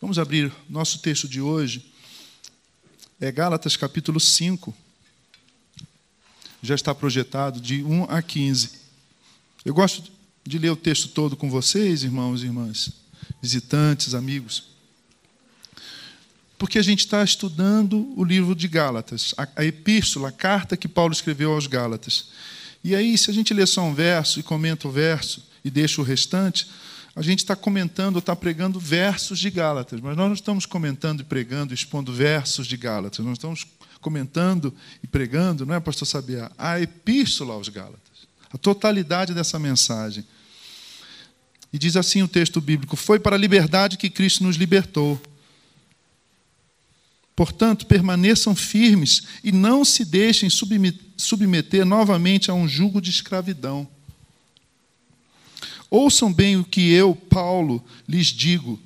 Vamos abrir nosso texto de hoje. É Gálatas capítulo 5. Já está projetado de 1 a 15. Eu gosto de ler o texto todo com vocês, irmãos e irmãs, visitantes, amigos, porque a gente está estudando o livro de Gálatas, a epístola, a carta que Paulo escreveu aos Gálatas. E aí, se a gente lê só um verso e comenta o verso e deixa o restante, a gente está comentando, está pregando versos de Gálatas, mas nós não estamos comentando e pregando, expondo versos de Gálatas, nós estamos comentando e pregando, não é, pastor Sabiá? A epístola aos Gálatas, a totalidade dessa mensagem. E diz assim o texto bíblico: foi para a liberdade que Cristo nos libertou. Portanto, permaneçam firmes e não se deixem submeter novamente a um jugo de escravidão. Ouçam bem o que eu, Paulo, lhes digo.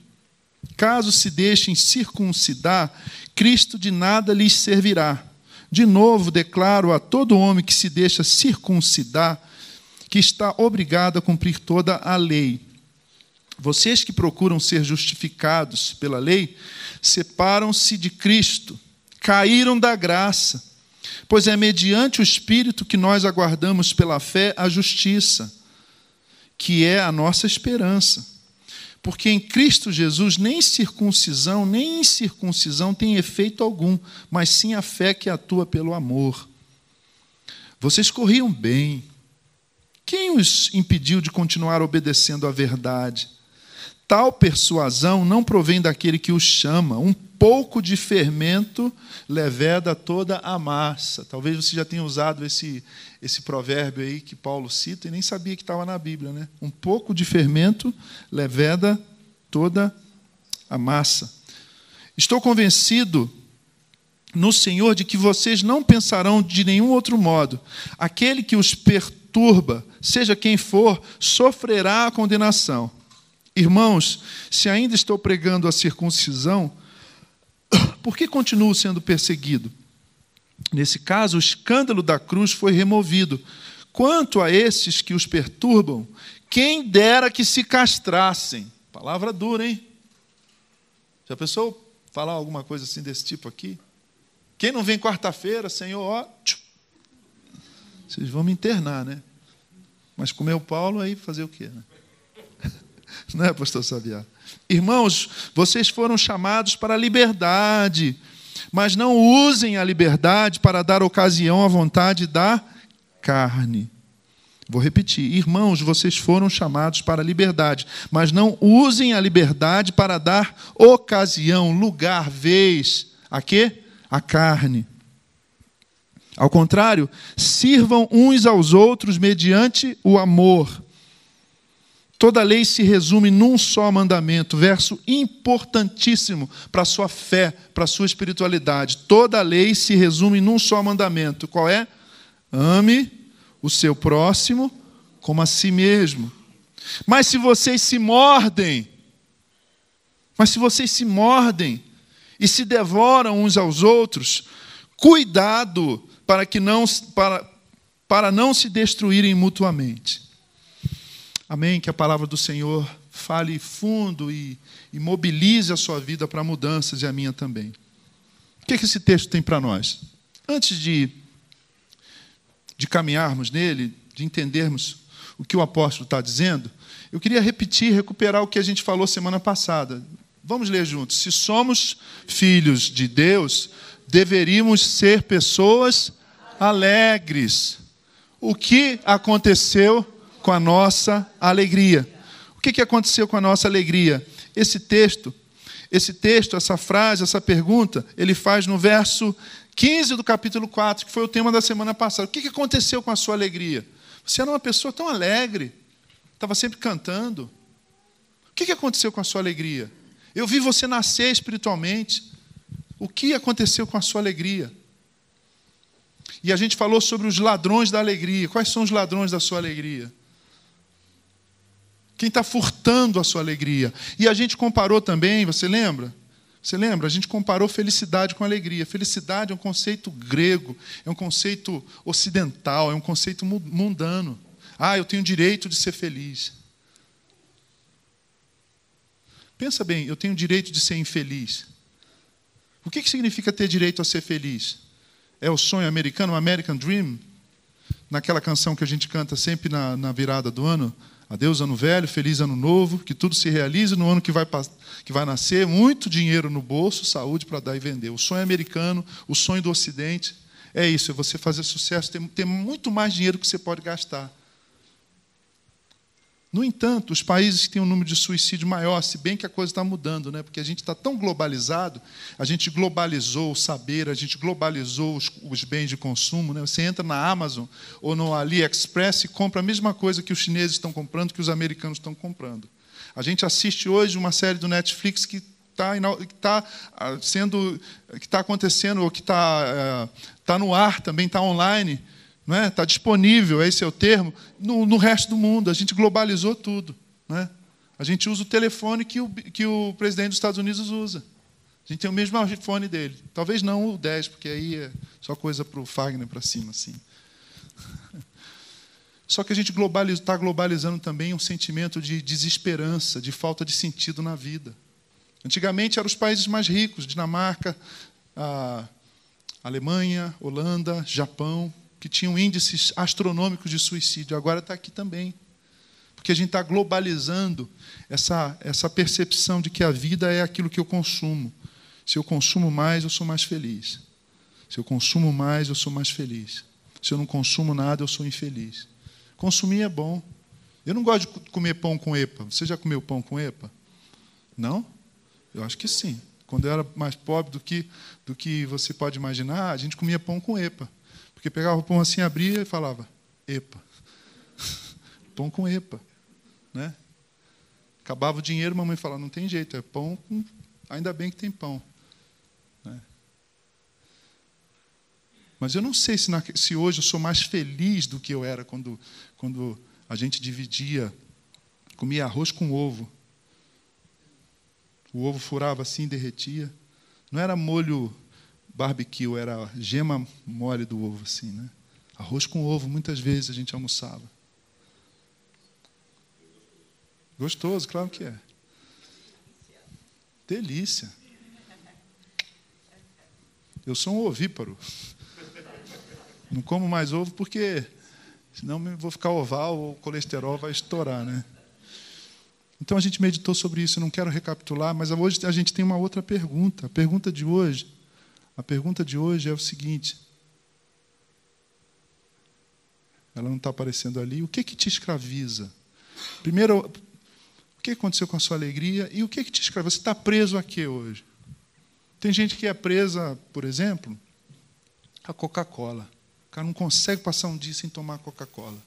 Caso se deixem circuncidar, Cristo de nada lhes servirá. De novo, declaro a todo homem que se deixa circuncidar que está obrigado a cumprir toda a lei. Vocês que procuram ser justificados pela lei, separam-se de Cristo, caíram da graça, pois é mediante o Espírito que nós aguardamos pela fé a justiça, que é a nossa esperança. Porque em Cristo Jesus nem circuncisão, nem incircuncisão tem efeito algum, mas sim a fé que atua pelo amor. Vocês corriam bem. Quem os impediu de continuar obedecendo à verdade? Tal persuasão não provém daquele que os chama. Um pouco de fermento leveda toda a massa. Talvez você já tenha usado esse provérbio aí que Paulo cita e nem sabia que estava na Bíblia, né? Um pouco de fermento leveda toda a massa. Estou convencido no Senhor de que vocês não pensarão de nenhum outro modo. Aquele que os perturba, seja quem for, sofrerá a condenação. Irmãos, se ainda estou pregando a circuncisão, por que continuo sendo perseguido? Nesse caso, o escândalo da cruz foi removido. Quanto a esses que os perturbam, quem dera que se castrassem. Palavra dura, hein? Já pensou falar alguma coisa assim desse tipo aqui? Quem não vem quarta-feira, Senhor, ó, vocês vão me internar, né? Mas como é o Paulo, aí fazer o quê, né? Não é, pastor Sabiá? Irmãos, vocês foram chamados para a liberdade, mas não usem a liberdade para dar ocasião à vontade da carne. Vou repetir. Irmãos, vocês foram chamados para a liberdade, mas não usem a liberdade para dar ocasião, lugar, vez. A quê? A carne. Ao contrário, sirvam uns aos outros mediante o amor. Toda a lei se resume num só mandamento, verso importantíssimo para a sua fé, para a sua espiritualidade. Toda a lei se resume num só mandamento. Qual é? Ame o seu próximo como a si mesmo. Mas se vocês se mordem e se devoram uns aos outros, cuidado para não se destruírem mutuamente. Amém? Que a palavra do Senhor fale fundo e mobilize a sua vida para mudanças e a minha também. O que esse texto tem para nós? Antes de caminharmos nele, de entendermos o que o apóstolo está dizendo, eu queria recuperar o que a gente falou semana passada. Vamos ler juntos. Se somos filhos de Deus, deveríamos ser pessoas alegres. O que aconteceu com a nossa alegria? O que aconteceu com a nossa alegria? Esse texto, essa frase, essa pergunta, ele faz no verso 15 do capítulo 4, que foi o tema da semana passada. O que aconteceu com a sua alegria? Você era uma pessoa tão alegre, estava sempre cantando. O que aconteceu com a sua alegria? Eu vi você nascer espiritualmente. O que aconteceu com a sua alegria? E a gente falou sobre os ladrões da alegria. Quais são os ladrões da sua alegria? Quem está furtando a sua alegria? E a gente comparou também, você lembra? Você lembra? A gente comparou felicidade com alegria. Felicidade é um conceito grego, é um conceito ocidental, é um conceito mundano. Eu tenho direito de ser feliz. Pensa bem, eu tenho o direito de ser infeliz. O que significa ter direito a ser feliz? É o sonho americano, o American Dream? Naquela canção que a gente canta sempre na virada do ano, adeus ano velho, feliz ano novo, que tudo se realize no ano que vai nascer, muito dinheiro no bolso, saúde para dar e vender. O sonho americano, o sonho do Ocidente, é isso, é você fazer sucesso, ter muito mais dinheiro que você pode gastar. No entanto, os países que têm um número de suicídio maior, se bem que a coisa está mudando, né? Porque a gente está tão globalizado, a gente globalizou o saber, a gente globalizou os bens de consumo. Né? Você entra na Amazon ou no AliExpress e compra a mesma coisa que os chineses estão comprando, que os americanos estão comprando. A gente assiste hoje uma série do Netflix que está acontecendo, ou que está no ar também, está online, não é? Está disponível, esse é o termo, no resto do mundo. A gente globalizou tudo. Não é? A gente usa o telefone que o presidente dos Estados Unidos usa. A gente tem o mesmo iPhone dele. Talvez não o 10, porque aí é só coisa para o Fagner para cima. Assim. Só que a gente está globalizando também um sentimento de desesperança, de falta de sentido na vida. Antigamente eram os países mais ricos, Dinamarca, Alemanha, Holanda, Japão, que tinham índices astronômicos de suicídio. Agora está aqui também. Porque a gente está globalizando essa percepção de que a vida é aquilo que eu consumo. Se eu consumo mais, eu sou mais feliz. Se eu consumo mais, eu sou mais feliz. Se eu não consumo nada, eu sou infeliz. Consumir é bom. Eu não gosto de comer pão com epa. Você já comeu pão com epa? Não? Eu acho que sim. Quando eu era mais pobre do que você pode imaginar, a gente comia pão com epa. Porque pegava o pão assim, abria e falava, epa. Pão com epa. Né? Acabava o dinheiro, a mamãe falava, não tem jeito, é pão, ainda bem que tem pão. Né? Mas eu não sei se hoje eu sou mais feliz do que eu era quando a gente comia arroz com ovo. O ovo furava assim, derretia. Não era molho barbecue, era a gema mole do ovo, assim, né? Arroz com ovo, muitas vezes a gente almoçava. Gostoso, claro que é. Delícia. Eu sou um ovíparo. Não como mais ovo porque senão eu vou ficar oval, o colesterol vai estourar, né? Então a gente meditou sobre isso, eu não quero recapitular, mas hoje a gente tem uma outra pergunta. A pergunta de hoje é o seguinte. Ela não está aparecendo ali. O que te escraviza? Primeiro, o que aconteceu com a sua alegria e o que te escraviza? Você está preso a quê hoje? Tem gente que é presa, por exemplo, a Coca-Cola. O cara não consegue passar um dia sem tomar Coca-Cola.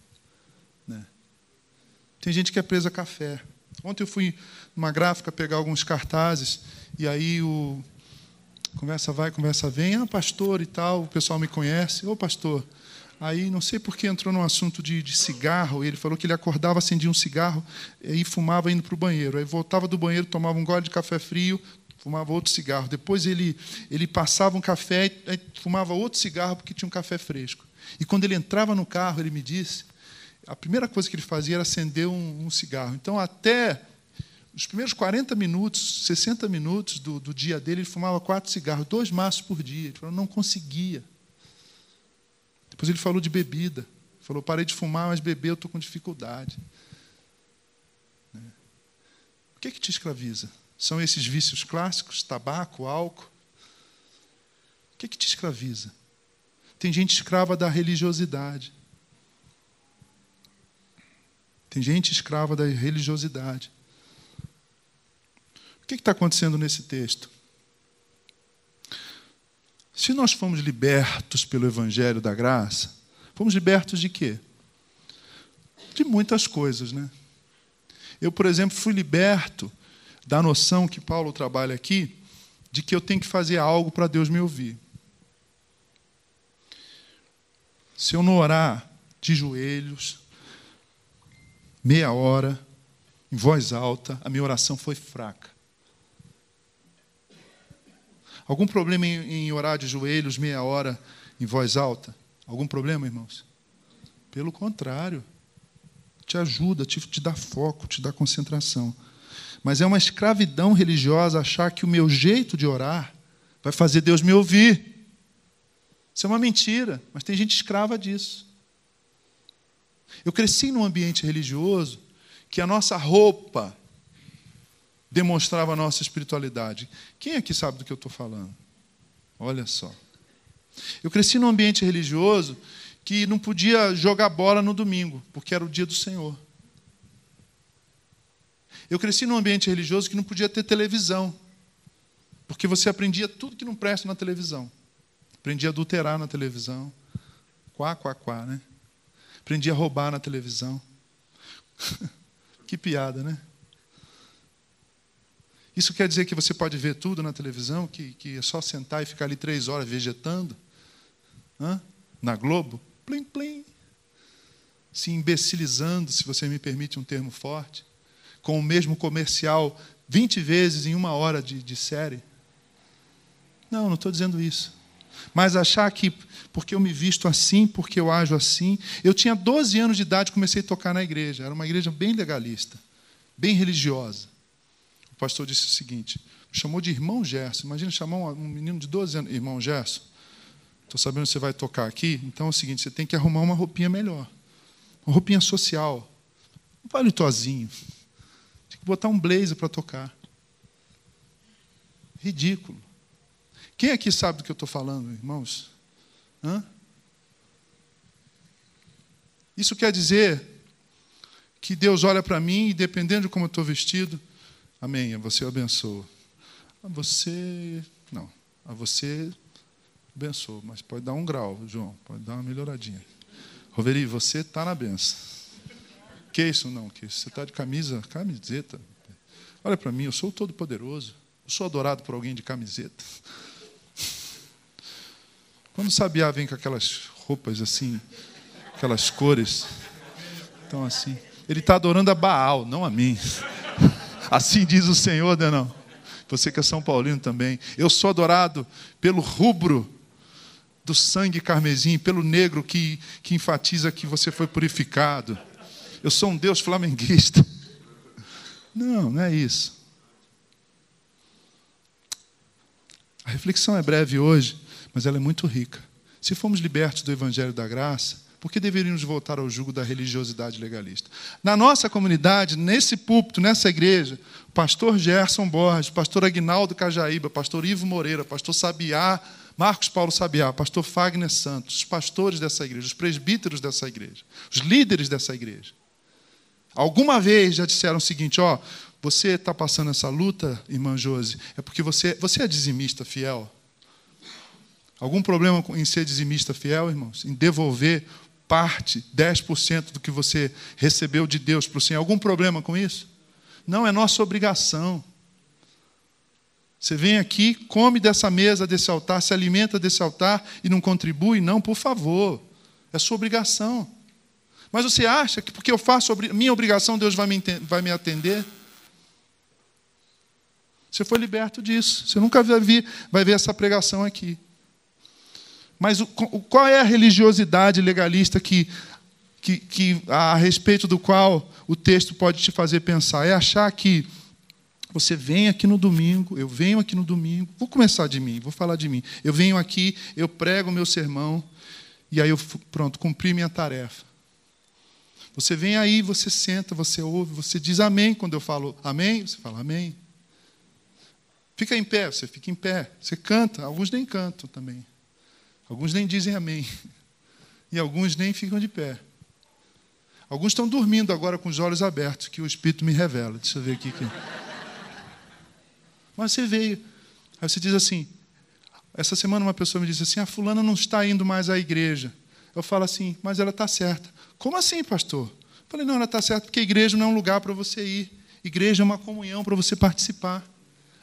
Né? Tem gente que é presa a café. Ontem eu fui numa gráfica pegar alguns cartazes e aí conversa vai, conversa vem, pastor e tal, o pessoal me conhece, pastor. Aí não sei por que entrou num assunto de cigarro, e ele falou que ele acordava, acendia um cigarro e fumava indo para o banheiro. Aí voltava do banheiro, tomava um gole de café frio, fumava outro cigarro. Depois ele passava um café e fumava outro cigarro porque tinha um café fresco. E quando ele entrava no carro, ele me disse, a primeira coisa que ele fazia era acender um cigarro. Então, até os primeiros 40 minutos, 60 minutos do dia dele, ele fumava 4 cigarros, 2 maços por dia. Ele falou, não conseguia. Depois ele falou de bebida. Ele falou, parei de fumar, mas beber eu estou com dificuldade. O que te escraviza? São esses vícios clássicos, tabaco, álcool? O que te escraviza? Tem gente escrava da religiosidade. Tem gente escrava da religiosidade. O que está acontecendo nesse texto? Se nós fomos libertos pelo Evangelho da Graça, fomos libertos de quê? De muitas coisas, né? Eu, por exemplo, fui liberto da noção que Paulo trabalha aqui, de que eu tenho que fazer algo para Deus me ouvir. Se eu não orar de joelhos, meia hora, em voz alta, a minha oração foi fraca. Algum problema em orar de joelhos, meia hora, em voz alta? Algum problema, irmãos? Pelo contrário. Te ajuda, te dá foco, te dá concentração. Mas é uma escravidão religiosa achar que o meu jeito de orar vai fazer Deus me ouvir. Isso é uma mentira, mas tem gente escrava disso. Eu cresci num ambiente religioso que a nossa roupa demonstrava a nossa espiritualidade. Quem aqui sabe do que eu estou falando? Olha só. Eu cresci num ambiente religioso que não podia jogar bola no domingo, porque era o dia do Senhor. Eu cresci num ambiente religioso que não podia ter televisão, porque você aprendia tudo que não presta na televisão. Aprendia a adulterar na televisão. Quá, né? Aprendia a roubar na televisão. Que piada, né? Isso quer dizer que você pode ver tudo na televisão, que é só sentar e ficar ali 3 horas vegetando? Na Globo? Plim, plim. Se imbecilizando, se você me permite um termo forte, com o mesmo comercial 20 vezes em 1 hora de série. Não estou dizendo isso. Mas achar que, porque eu me visto assim, porque eu ajo assim... Eu tinha 12 anos de idade e comecei a tocar na igreja. Era uma igreja bem legalista, bem religiosa. O pastor disse o seguinte, chamou de irmão Gerson. Imagina chamar um menino de 12 anos, irmão Gerson. Estou sabendo que você vai tocar aqui, então é o seguinte, você tem que arrumar uma roupinha melhor. Uma roupinha social. Um palitozinho. Tem que botar um blazer para tocar. Ridículo. Quem aqui sabe do que eu estou falando, irmãos? Isso quer dizer que Deus olha para mim e, dependendo de como eu estou vestido, amém, a você eu abençoo. A você abençoo, mas pode dar 1 grau, João, pode dar uma melhoradinha. Roveri, você está na benção. Que isso? Não, que isso? Você está de camiseta. Olha para mim, eu sou o Todo-Poderoso. Eu sou adorado por alguém de camiseta. Quando o sabiá vem com aquelas roupas assim, aquelas cores, então assim, ele está adorando a Baal, não a mim. Assim diz o Senhor, não. Você que é São Paulino também. Eu sou adorado pelo rubro do sangue carmesim, pelo negro que enfatiza que você foi purificado. Eu sou um Deus flamenguista. Não é isso. A reflexão é breve hoje, mas ela é muito rica. Se fomos libertos do Evangelho da Graça, por que deveríamos voltar ao jugo da religiosidade legalista? Na nossa comunidade, nesse púlpito, nessa igreja, o pastor Gerson Borges, pastor Aguinaldo Cajaíba, pastor Ivo Moreira, pastor Sabiá, Marcos Paulo Sabiá, pastor Fagner Santos, os pastores dessa igreja, os presbíteros dessa igreja, os líderes dessa igreja, alguma vez já disseram o seguinte, você está passando essa luta, irmã Josi, é porque você é dizimista fiel. Algum problema em ser dizimista fiel, irmãos? Em devolver parte, 10% do que você recebeu de Deus para o Senhor. Algum problema com isso? Não, é nossa obrigação. Você vem aqui, come dessa mesa, desse altar, se alimenta desse altar e não contribui? Não, por favor. É sua obrigação. Mas você acha que porque eu faço minha obrigação, Deus vai me atender? Você foi liberto disso. Você nunca vai ver essa pregação aqui. Mas qual é a religiosidade legalista a respeito do qual o texto pode te fazer pensar? É achar que você vem aqui no domingo, eu venho aqui no domingo, vou começar de mim, vou falar de mim. Eu venho aqui, eu prego o meu sermão, e aí pronto, cumpri minha tarefa. Você vem aí, você senta, você ouve, você diz amém quando eu falo amém, você fala amém. Fica em pé, você fica em pé. Você canta, alguns nem cantam também. Alguns nem dizem amém. E alguns nem ficam de pé. Alguns estão dormindo agora com os olhos abertos, que o Espírito me revela. Deixa eu ver aqui. Mas você veio. Aí você diz assim, essa semana uma pessoa me disse assim, a fulana não está indo mais à igreja. Eu falo assim, mas ela está certa. Como assim, pastor? Eu falei, não, ela está certa porque a igreja não é um lugar para você ir. Igreja é uma comunhão para você participar.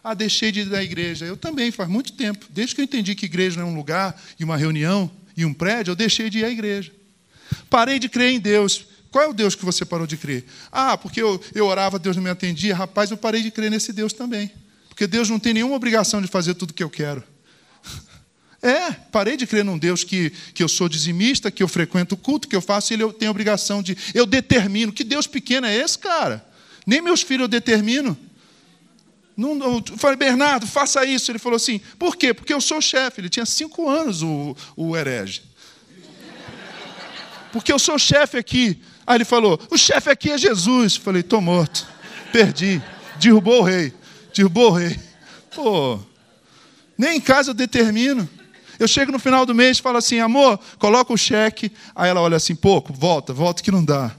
Ah, deixei de ir da igreja. Eu também, faz muito tempo. Desde que eu entendi que igreja não é um lugar, e uma reunião, e um prédio, eu deixei de ir à igreja. Parei de crer em Deus. Qual é o Deus que você parou de crer? Ah, porque eu orava, Deus não me atendia. Rapaz, eu parei de crer nesse Deus também. Porque Deus não tem nenhuma obrigação de fazer tudo o que eu quero. Parei de crer num Deus que eu sou dizimista, que eu frequento o culto, que eu faço, e Ele tem a obrigação de... Eu determino. Que Deus pequeno é esse, cara? Nem meus filhos eu determino. Eu falei, Bernardo, faça isso. Ele falou assim, por quê? Porque eu sou o chefe. Ele tinha 5 anos, o herege. Porque eu sou o chefe aqui. Aí ele falou, o chefe aqui é Jesus. Eu falei, estou morto. Perdi. Derrubou o rei. Pô, nem em casa eu determino. Eu chego no final do mês e falo assim, amor, coloca o cheque. Aí ela olha assim, pouco, volta que não dá.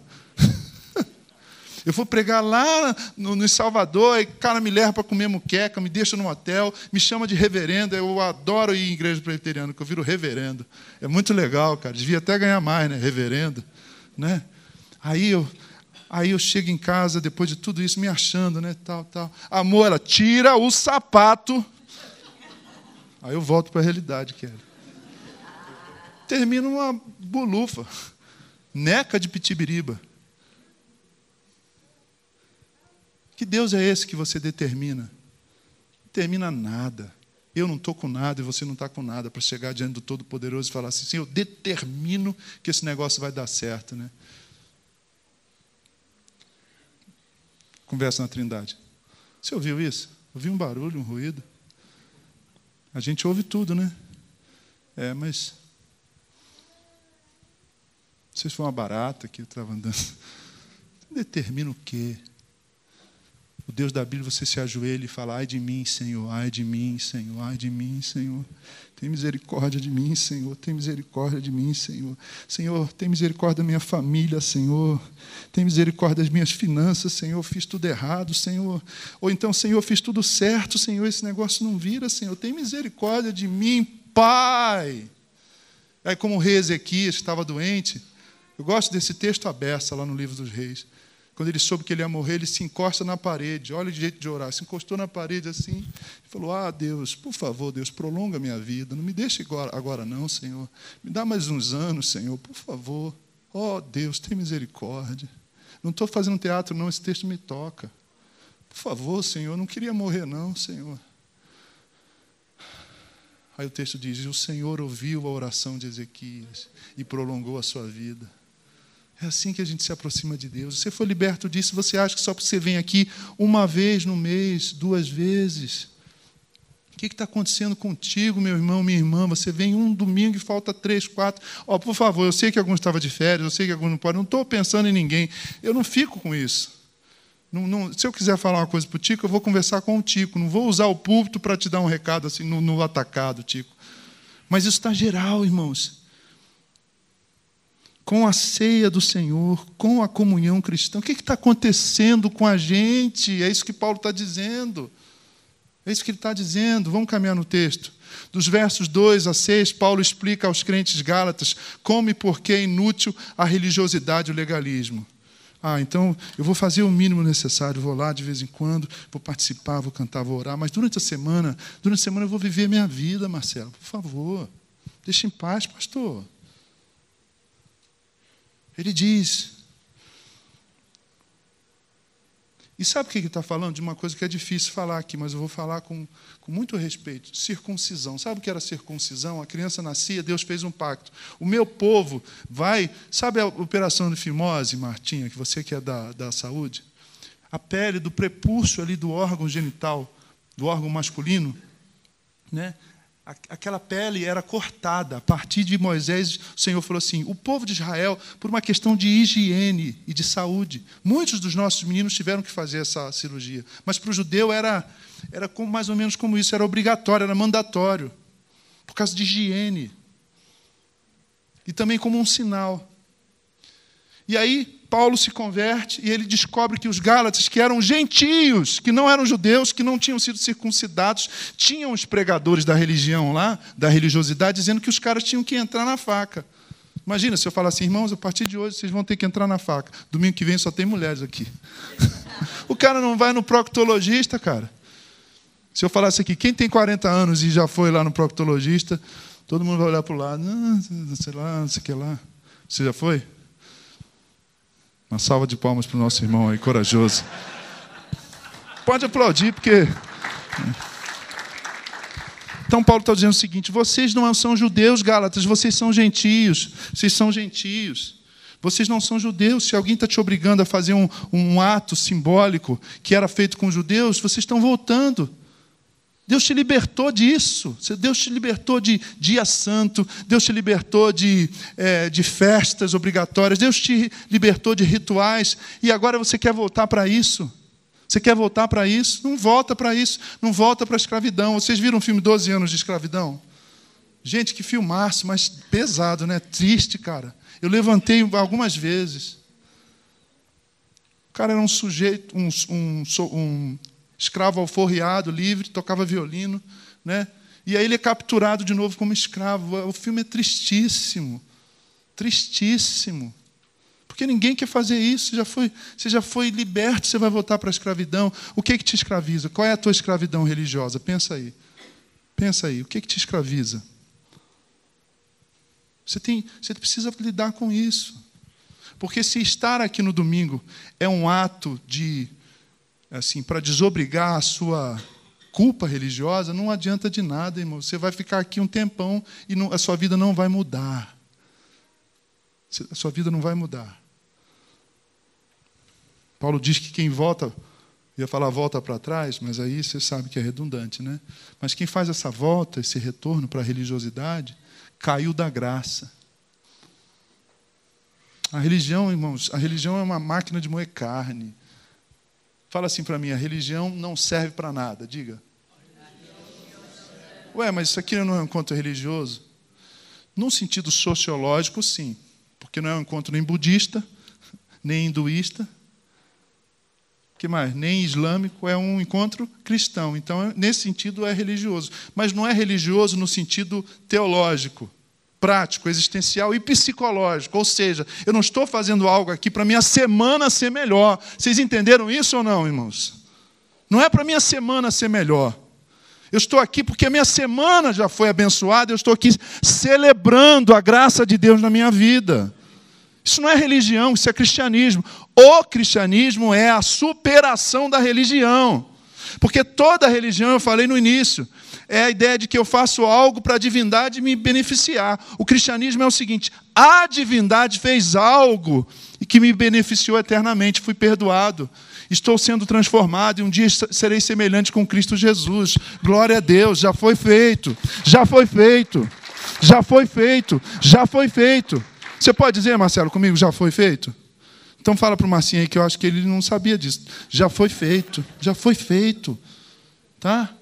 Eu vou pregar lá no Salvador, e o cara me leva para comer muqueca, me deixa no hotel, me chama de reverendo. Eu adoro ir em igreja presbiteriana, que eu viro reverendo. É muito legal, cara. Devia até ganhar mais, né? Reverendo. Né? Aí eu chego em casa, depois de tudo isso, me achando, né? Tal. Amor, ela tira o sapato. Aí eu volto para a realidade, Kelly. Termino uma bolufa. Neca de pitibiriba. Que Deus é esse que você determina? Não determina nada. Eu não estou com nada e você não está com nada para chegar diante do Todo-Poderoso e falar assim, Senhor, eu determino que esse negócio vai dar certo. Né? Conversa na Trindade. Você ouviu isso? Ouviu um barulho, um ruído? A gente ouve tudo, né? Mas... Não sei se foi uma barata que eu estava andando. Determina o quê? O Deus da Bíblia, você se ajoelha e fala, ai de mim, Senhor, ai de mim, Senhor, ai de mim, Senhor. Tem misericórdia de mim, Senhor, tem misericórdia de mim, Senhor. Senhor, tem misericórdia da minha família, Senhor. Tem misericórdia das minhas finanças, Senhor, fiz tudo errado, Senhor. Ou então, Senhor, fiz tudo certo, Senhor, esse negócio não vira, Senhor. Tem misericórdia de mim, Pai. Aí, como o rei Ezequias estava doente, eu gosto desse texto à beça lá no livro dos reis. Quando ele soube que ele ia morrer, ele se encosta na parede. Olha o jeito de orar. Se encostou na parede assim e falou, Deus, por favor, Deus, prolonga a minha vida. Não me deixe agora não, Senhor. Me dá mais uns anos, Senhor, por favor. Deus, tem misericórdia. Não estou fazendo teatro, não. Esse texto me toca. Por favor, Senhor, eu não queria morrer, não, Senhor. Aí o texto diz, e o Senhor ouviu a oração de Ezequias e prolongou a sua vida. É assim que a gente se aproxima de Deus. Você foi liberto disso, você acha que só porque você vem aqui uma vez no mês, 2 vezes? O que está acontecendo contigo, meu irmão, minha irmã? Você vem um domingo e falta 3, 4. Por favor, eu sei que alguns estavam de férias, eu sei que alguns não podem. Não estou pensando em ninguém. Eu não fico com isso. Se eu quiser falar uma coisa para o Tico, eu vou conversar com o Tico. Não vou usar o púlpito para te dar um recado assim no atacado, Tico. Mas isso está geral, irmãos. Com a ceia do Senhor, com a comunhão cristã. O que está acontecendo com a gente? É isso que Paulo está dizendo. É isso que ele está dizendo. Vamos caminhar no texto. Dos versos 2 a 6, Paulo explica aos crentes gálatas como e por que é inútil a religiosidade e o legalismo. Então eu vou fazer o mínimo necessário, vou lá de vez em quando, vou participar, vou cantar, vou orar, mas durante a semana eu vou viver a minha vida, Marcelo. Por favor, deixe em paz, pastor. Ele diz. E sabe o que ele está falando? De uma coisa que é difícil falar aqui, mas eu vou falar com muito respeito. Circuncisão. Sabe o que era circuncisão? A criança nascia, Deus fez um pacto. O meu povo vai... Sabe a operação de fimose, Martinha, que você que é da saúde? A pele do prepúcio ali do órgão genital, do órgão masculino, né? Aquela pele era cortada. A partir de Moisés, o Senhor falou assim, o povo de Israel, por uma questão de higiene e de saúde, muitos dos nossos meninos tiveram que fazer essa cirurgia. Mas para o judeu era mais ou menos como isso, era obrigatório, era mandatório, por causa de higiene. E também como um sinal. E aí, Paulo se converte e ele descobre que os gálatas, que eram gentios, que não eram judeus, que não tinham sido circuncidados, tinham os pregadores da religião lá, da religiosidade, dizendo que os caras tinham que entrar na faca. Imagina se eu falar assim, irmãos, a partir de hoje vocês vão ter que entrar na faca. Domingo que vem só tem mulheres aqui. O cara não vai no proctologista, cara. Se eu falasse aqui, quem tem 40 anos e já foi lá no proctologista, todo mundo vai olhar para o lado, sei lá, não sei o que lá. Você já foi? Uma salva de palmas para o nosso irmão aí, corajoso. Pode aplaudir, porque... Então, Paulo está dizendo o seguinte, vocês não são judeus, gálatas, vocês são gentios. Vocês são gentios. Vocês não são judeus. Se alguém está te obrigando a fazer um ato simbólico que era feito com os judeus, vocês estão voltando. Deus te libertou disso. Deus te libertou de dia santo. Deus te libertou de festas obrigatórias. Deus te libertou de rituais. E agora você quer voltar para isso? Você quer voltar para isso? Não volta para isso. Não volta para a escravidão. Vocês viram o filme 12 anos de escravidão? Gente, que filmaço, mas pesado, né? Triste, cara. Eu levantei algumas vezes. O cara era um sujeito, um escravo alforriado, livre, tocava violino, né? E aí ele é capturado de novo como escravo. O filme é tristíssimo. Tristíssimo. Porque ninguém quer fazer isso. Você já foi liberto, você vai voltar para a escravidão. O que te escraviza? Qual é a tua escravidão religiosa? Pensa aí. Pensa aí. O que te escraviza? Você precisa lidar com isso. Porque se estar aqui no domingo é um ato para desobrigar a sua culpa religiosa, não adianta de nada, irmão. Você vai ficar aqui um tempão e a sua vida não vai mudar. A sua vida não vai mudar. Paulo diz que quem volta, ia falar volta para trás, mas aí você sabe que é redundante, né? Mas quem faz essa volta, esse retorno para a religiosidade, caiu da graça. A religião, irmãos, a religião é uma máquina de moer carne. Fala assim para mim, a religião não serve para nada. Diga. Ué, mas isso aqui não é um encontro religioso? Num sentido sociológico, sim. Porque não é um encontro nem budista, nem hinduísta. Que mais? Nem islâmico, é um encontro cristão. Então, nesse sentido, é religioso. Mas não é religioso no sentido teológico, prático, existencial e psicológico. Ou seja, eu não estou fazendo algo aqui para minha semana ser melhor. Vocês entenderam isso ou não, irmãos? Não é para minha semana ser melhor. Eu estou aqui porque a minha semana já foi abençoada, eu estou aqui celebrando a graça de Deus na minha vida. Isso não é religião, isso é cristianismo. O cristianismo é a superação da religião. Porque toda religião, eu falei no início, é a ideia de que eu faço algo para a divindade me beneficiar. O cristianismo é o seguinte: a divindade fez algo e que me beneficiou eternamente, fui perdoado. Estou sendo transformado e um dia serei semelhante com Cristo Jesus. Glória a Deus, já foi feito, já foi feito, já foi feito, já foi feito. Você pode dizer, Marcelo, comigo, já foi feito? Então fala para o Marcinho aí que eu acho que ele não sabia disso. Já foi feito, já foi feito. Tá?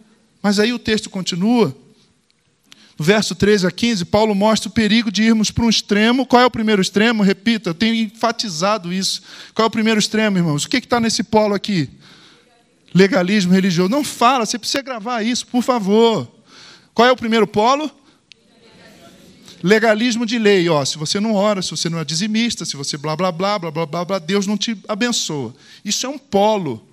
Mas aí o texto continua. No verso 13 a 15, Paulo mostra o perigo de irmos para um extremo. Qual é o primeiro extremo? Repita, eu tenho enfatizado isso. Qual é o primeiro extremo, irmãos? O que está nesse polo aqui? Legalismo religioso. Não fala, você precisa gravar isso, por favor. Qual é o primeiro polo? Legalismo de lei. Se você não ora, se você não é dizimista, se você blá, blá, blá, blá, blá, blá, blá, Deus não te abençoa. Isso é um polo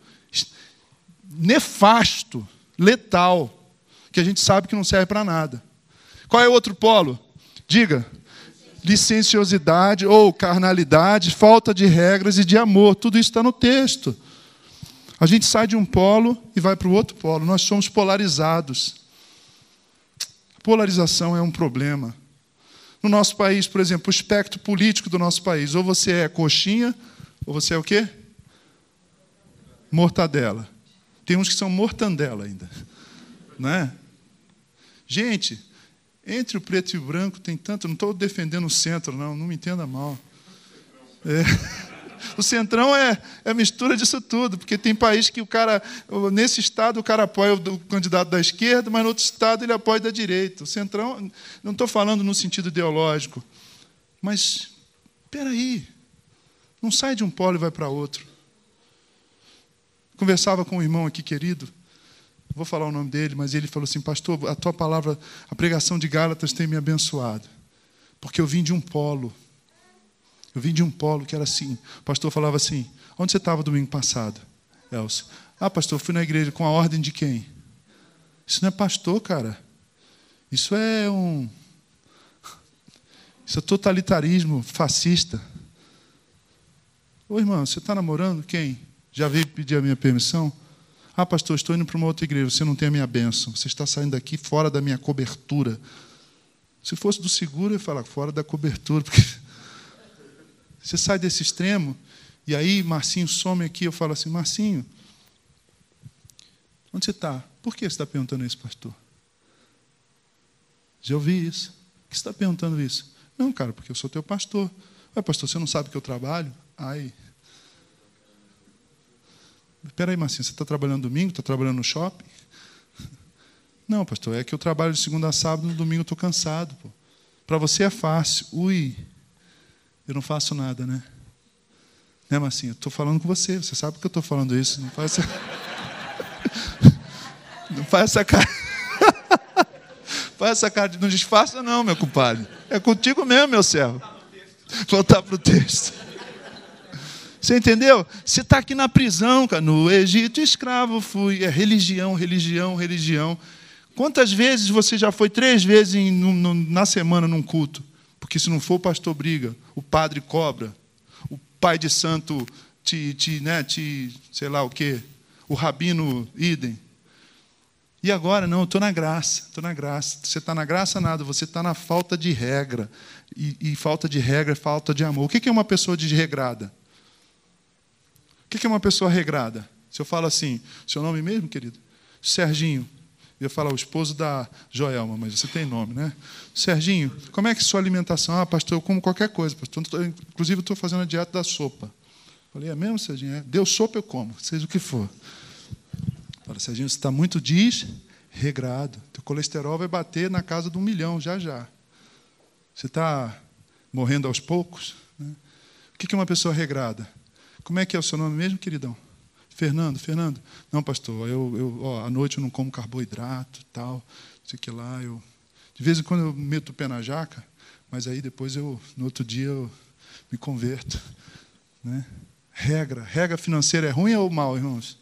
nefasto, letal, que a gente sabe que não serve para nada. Qual é o outro polo? Diga. Licenciosidade ou carnalidade, falta de regras e de amor. Tudo isso está no texto. A gente sai de um polo e vai para o outro polo. Nós somos polarizados. Polarização é um problema. No nosso país, por exemplo, o espectro político do nosso país, ou você é coxinha, ou você é o quê? Mortadela. Tem uns que são mortandela ainda. Não é? Gente, entre o preto e o branco tem tanto... Não estou defendendo o centro, não me entenda mal. O centrão é a mistura disso tudo, porque tem país que nesse estado o cara apoia o candidato da esquerda, mas no outro estado ele apoia da direita. O centrão, não estou falando no sentido ideológico, mas, espera aí, não sai de um polo e vai para outro. Conversava com um irmão aqui querido, vou falar o nome dele, mas ele falou assim: pastor, a tua palavra, a pregação de Gálatas tem me abençoado, porque eu vim de um polo. Eu vim de um polo que era assim. O pastor falava assim: onde você estava domingo passado, Elcio? Pastor, fui na igreja. Com a ordem de quem? Isso não é pastor, cara. Isso é totalitarismo fascista. Ô, irmão, você está namorando? Quem? Já veio pedir a minha permissão? Pastor, estou indo para uma outra igreja. Você não tem a minha bênção. Você está saindo daqui fora da minha cobertura. Se fosse do seguro, eu ia falar fora da cobertura, porque... Você sai desse extremo, e aí Marcinho some aqui, eu falo assim, Marcinho, onde você está? Por que você está perguntando isso, pastor? Já ouvi isso. Por que você está perguntando isso? Não, cara, porque eu sou teu pastor. Ué, pastor, você não sabe que eu trabalho? Ai. Espera aí, Marcinho, você está trabalhando domingo? Está trabalhando no shopping? Não, pastor, é que eu trabalho de segunda a sábado, no domingo eu estou cansado. Para você é fácil. Ui, eu não faço nada, né? Né, Marcinho? Estou falando com você. Você sabe que eu estou falando isso. Não faz essa... Não faz essa cara. Faz essa cara de não disfarça, não, meu compadre. É contigo mesmo, meu servo. Voltar para o texto. Você entendeu? Você está aqui na prisão, cara. No Egito, escravo fui. É religião, religião, religião. Quantas vezes você já foi 3 vezes na semana num culto? Porque se não for, o pastor briga, o padre cobra, o pai de santo sei lá o quê, o rabino idem. E agora, não, eu estou na graça, estou na graça. Você está na graça, nada, você está na falta de regra. E falta de regra é falta de amor. O que é uma pessoa desregrada? O que é uma pessoa regrada? Se eu falo assim, seu nome mesmo, querido? Serginho. Eu ia falar o esposo da Joelma, mas você tem nome, né? Serginho, como é que é a sua alimentação? Ah, pastor, eu como qualquer coisa, pastor. Inclusive, eu estou fazendo a dieta da sopa. Falei, é mesmo, Serginho? É. Deu sopa, eu como, seja o que for. Fala, Serginho, você está muito desregrado. Teu colesterol vai bater na casa de 1 milhão, já, já. Você está morrendo aos poucos? Né? O que é uma pessoa regrada? Como é que é o seu nome mesmo, queridão? Fernando. Não, pastor, à noite eu não como carboidrato, tal, não sei o que lá. De vez em quando eu meto o pé na jaca, mas aí depois, no outro dia, eu me converto. Né? Regra financeira é ruim ou mal, irmãos?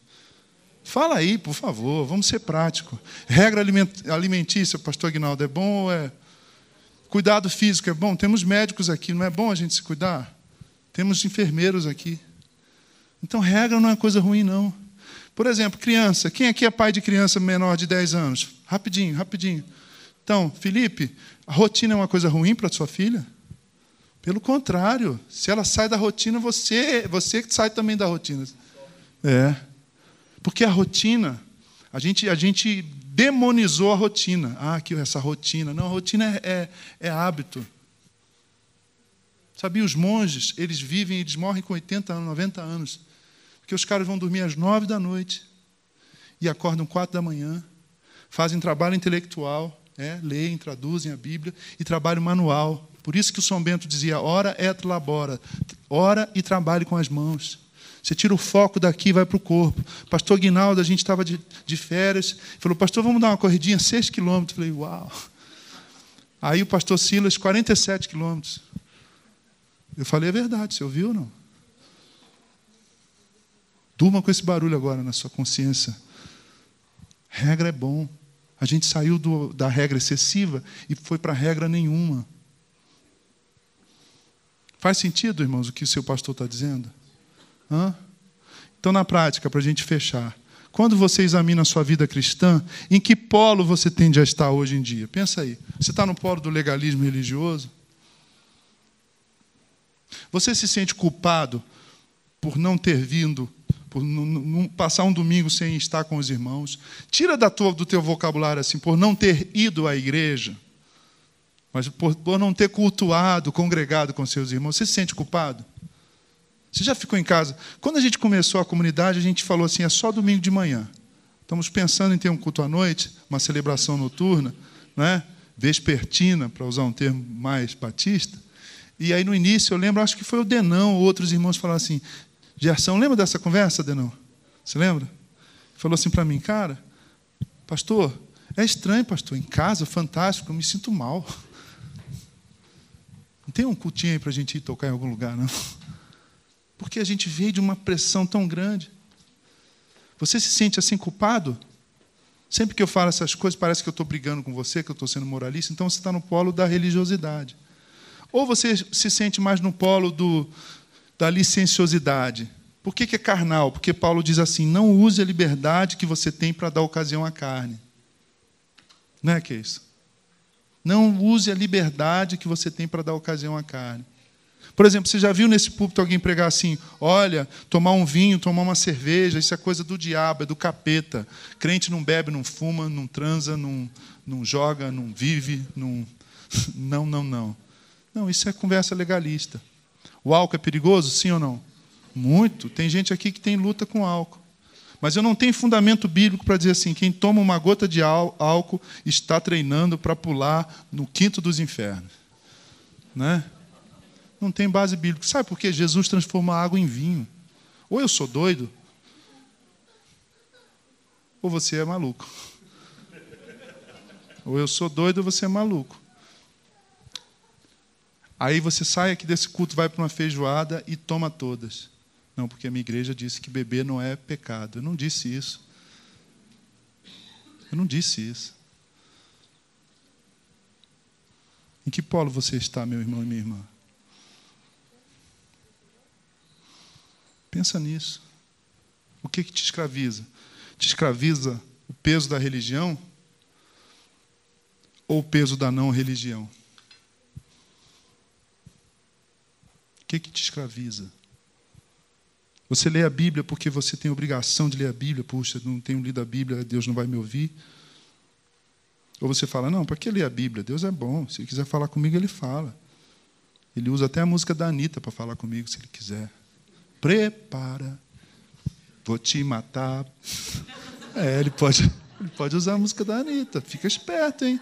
Fala aí, por favor, vamos ser práticos. Regra alimentícia, pastor Aguinaldo, é bom ou é? Cuidado físico é bom? Temos médicos aqui, não é bom a gente se cuidar? Temos enfermeiros aqui. Então, regra não é coisa ruim, não. Por exemplo, criança. Quem aqui é pai de criança menor de 10 anos? Rapidinho. Então, Felipe, a rotina é uma coisa ruim para a sua filha? Pelo contrário. Se ela sai da rotina, você que sai também da rotina. É. Porque a rotina, a gente demonizou a rotina. Ah, que essa rotina. Não, a rotina é hábito. Sabia, os monges, eles morrem com 80 anos, 90 anos. Porque os caras vão dormir às 9 da noite e acordam 4 da manhã, fazem trabalho intelectual, leem, traduzem a Bíblia, e trabalho manual. Por isso que o São Bento dizia, ora et labora, ora e trabalhe com as mãos. Você tira o foco daqui e vai para o corpo. Pastor Aguinaldo, a gente estava de férias, falou, pastor, vamos dar uma corridinha, 6 quilômetros. Falei, uau. Aí o pastor Silas, 47 quilômetros. Eu falei, é verdade, você ouviu ou não? Durma com esse barulho agora na sua consciência. Regra é bom. A gente saiu da regra excessiva e foi para a regra nenhuma. Faz sentido, irmãos, o que o seu pastor está dizendo? Então, na prática, para a gente fechar, quando você examina a sua vida cristã, em que polo você tende a estar hoje em dia? Pensa aí. Você está no polo do legalismo religioso? Você se sente culpado por não ter vindo, por não passar um domingo sem estar com os irmãos? Tira do teu vocabulário assim, por não ter ido à igreja, mas por não ter cultuado, congregado com seus irmãos. Você se sente culpado? Você já ficou em casa? Quando a gente começou a comunidade, a gente falou assim, é só domingo de manhã. Estamos pensando em ter um culto à noite, uma celebração noturna, né? Vespertina, para usar um termo mais batista. E aí, no início, eu lembro, acho que foi o Denão, outros irmãos falaram assim, Gerson, lembra dessa conversa, Denão? Você lembra? Falou assim para mim, cara, pastor, é estranho, pastor, em casa, fantástico, eu me sinto mal. Não tem um cultinho aí para a gente ir tocar em algum lugar, não? Porque a gente veio de uma pressão tão grande. Você se sente assim culpado? Sempre que eu falo essas coisas, parece que eu estou brigando com você, que eu estou sendo moralista, então você está no polo da religiosidade. Ou você se sente mais no polo da licenciosidade. Por que é carnal? Porque Paulo diz assim, não use a liberdade que você tem para dar ocasião à carne. Não é que é isso? Não use a liberdade que você tem para dar ocasião à carne. Por exemplo, você já viu nesse púlpito alguém pregar assim: olha, tomar um vinho, tomar uma cerveja, isso é coisa do diabo, é do capeta. Crente não bebe, não fuma, não transa, não joga, não vive, não... Não. Não, isso é conversa legalista. O álcool é perigoso, sim ou não? Muito. Tem gente aqui que tem luta com álcool. Mas eu não tenho fundamento bíblico para dizer assim: quem toma uma gota de álcool está treinando para pular no quinto dos infernos. Né? Não tem base bíblica. Sabe por quê? Jesus transforma a água em vinho. Ou eu sou doido, ou você é maluco. Ou eu sou doido, ou você é maluco. Aí você sai aqui desse culto, vai para uma feijoada e toma todas. Não, porque a minha igreja disse que beber não é pecado. Eu não disse isso. Em que polo você está, meu irmão e minha irmã? Pensa nisso. O que te escraviza? Te escraviza o peso da religião ou o peso da não religião? O que te escraviza? Você lê a Bíblia porque você tem obrigação de ler a Bíblia. Puxa, não tenho lido a Bíblia, Deus não vai me ouvir. Ou você fala: não, para que ler a Bíblia? Deus é bom. Se ele quiser falar comigo, ele fala. Ele usa até a música da Anitta para falar comigo, se ele quiser. Prepara, vou te matar. Ele pode usar a música da Anitta. Fica esperto, hein?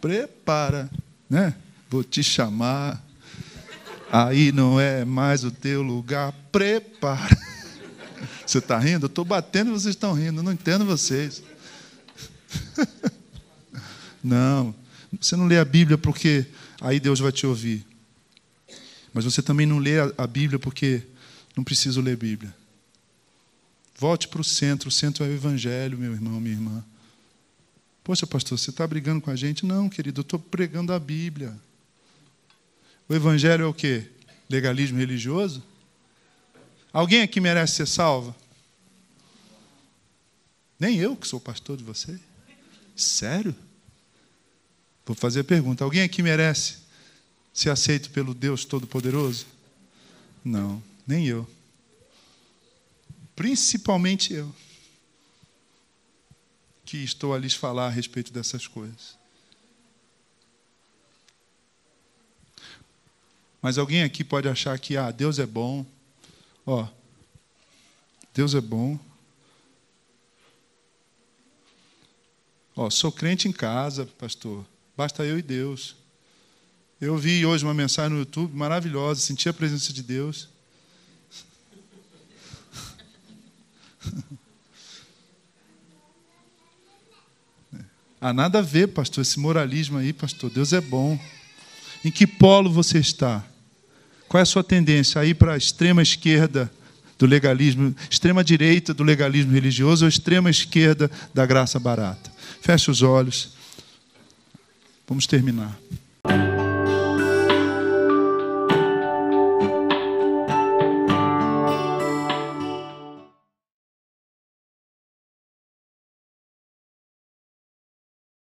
Prepara, né? Vou te chamar. Aí não é mais o teu lugar. Prepara. Você está rindo? Eu estou batendo e vocês estão rindo. Eu não entendo vocês. Não. Você não lê a Bíblia porque aí Deus vai te ouvir. Mas você também não lê a Bíblia porque não precisa ler a Bíblia. Volte para o centro. O centro é o Evangelho, meu irmão, minha irmã. Poxa, pastor, você está brigando com a gente? Não, querido, eu estou pregando a Bíblia. O Evangelho é o quê? Legalismo religioso? Alguém aqui merece ser salvo? Nem eu, que sou pastor de você. Sério? Vou fazer a pergunta. Alguém aqui merece ser aceito pelo Deus Todo-Poderoso? Não, nem eu. Principalmente eu, que estou a lhes falar a respeito dessas coisas. Mas alguém aqui pode achar que Deus é bom. Deus é bom. Sou crente em casa, pastor. Basta eu e Deus. Eu vi hoje uma mensagem no YouTube maravilhosa, senti a presença de Deus. Há nada a ver, pastor, esse moralismo aí, pastor. Deus é bom. Em que polo você está? Qual é a sua tendência? A ir para a extrema esquerda do legalismo, extrema direita do legalismo religioso ou extrema esquerda da graça barata? Feche os olhos. Vamos terminar.